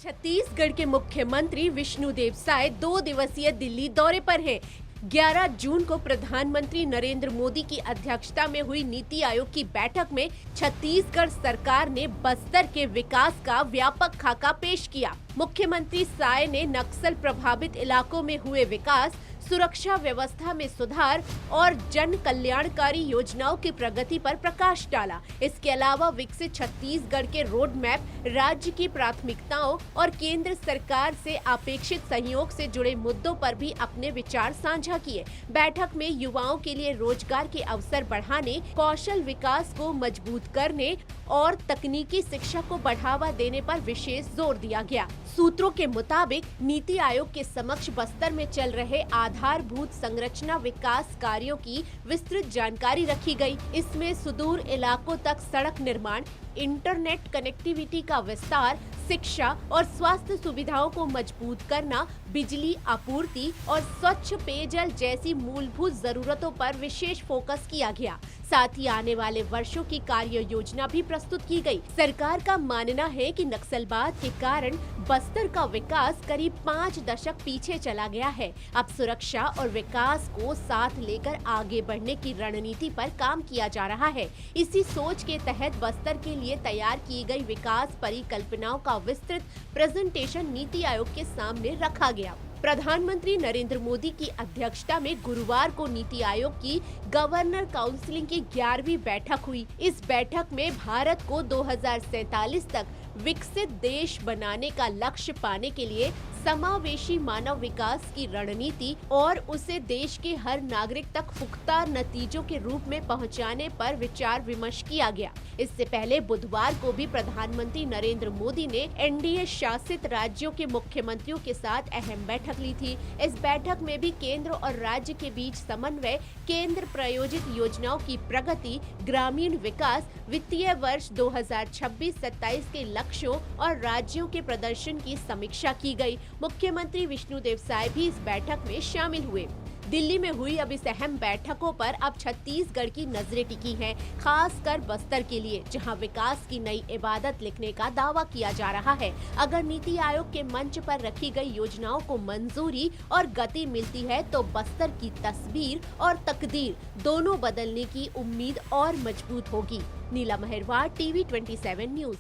छत्तीसगढ़ के मुख्यमंत्री विष्णुदेव साय 2 दिवसीय दिल्ली दौरे पर हैं। 11 जून को प्रधानमंत्री नरेंद्र मोदी की अध्यक्षता में हुई नीति आयोग की बैठक में छत्तीसगढ़ सरकार ने बस्तर के विकास का व्यापक खाका पेश किया। मुख्यमंत्री साय ने नक्सल प्रभावित इलाकों में हुए विकास, सुरक्षा व्यवस्था में सुधार और जन कल्याणकारी योजनाओं की प्रगति पर प्रकाश डाला। इसके अलावा विकसित छत्तीसगढ़ के रोड मैप, राज्य की प्राथमिकताओं और केंद्र सरकार से अपेक्षित सहयोग से जुड़े मुद्दों पर भी अपने विचार साझा किए। बैठक में युवाओं के लिए रोजगार के अवसर बढ़ाने, कौशल विकास को मजबूत करने और तकनीकी शिक्षा को बढ़ावा देने पर विशेष जोर दिया गया। सूत्रों के मुताबिक नीति आयोग के समक्ष बस्तर में चल रहे आधारभूत संरचना विकास कार्यों की विस्तृत जानकारी रखी गई। इसमें सुदूर इलाकों तक सड़क निर्माण, इंटरनेट कनेक्टिविटी का विस्तार, शिक्षा और स्वास्थ्य सुविधाओं को मजबूत करना, बिजली आपूर्ति और स्वच्छ पेयजल जैसी मूलभूत जरूरतों पर विशेष फोकस किया गया। साथ ही आने वाले वर्षों की कार्य योजना भी प्रस्तुत की गई। सरकार का मानना है कि नक्सलवाद के कारण बस्तर का विकास करीब 5 दशक पीछे चला गया है। अब सुरक्षा और विकास को साथ लेकर आगे बढ़ने की रणनीति पर काम किया जा रहा है। इसी सोच के तहत बस्तर के लिए तैयार की गई विकास परिकल्पनाओं का विस्तृत प्रेजेंटेशन नीति आयोग के सामने रखा गया। प्रधानमंत्री नरेंद्र मोदी की अध्यक्षता में गुरुवार को नीति आयोग की गवर्नर काउंसिल की 11वीं बैठक हुई। इस बैठक में भारत को 2047 तक विकसित देश बनाने का लक्ष्य पाने के लिए समावेशी मानव विकास की रणनीति और उसे देश के हर नागरिक तक पुख्ता नतीजों के रूप में पहुंचाने पर विचार विमर्श किया गया। इससे पहले बुधवार को भी प्रधानमंत्री नरेंद्र मोदी ने एनडीए शासित राज्यों के मुख्यमंत्रियों के साथ अहम बैठक ली थी। इस बैठक में भी केंद्र और राज्य के बीच समन्वय, केंद्र प्रायोजित योजनाओं की प्रगति, ग्रामीण विकास, वित्तीय वर्ष 2026-27 के लक्ष्यों और राज्यों के प्रदर्शन की समीक्षा की गई। मुख्यमंत्री विष्णुदेव साय भी इस बैठक में शामिल हुए। दिल्ली में हुई अब इस अहम बैठकों पर अब छत्तीसगढ़ की नजरें टिकी हैं, खासकर बस्तर के लिए, जहां विकास की नई इबादत लिखने का दावा किया जा रहा है। अगर नीति आयोग के मंच पर रखी गई योजनाओं को मंजूरी और गति मिलती है तो बस्तर की तस्वीर और तकदीर दोनों बदलने की उम्मीद और मजबूत होगी। नीला महरवार, टीवी 27 न्यूज।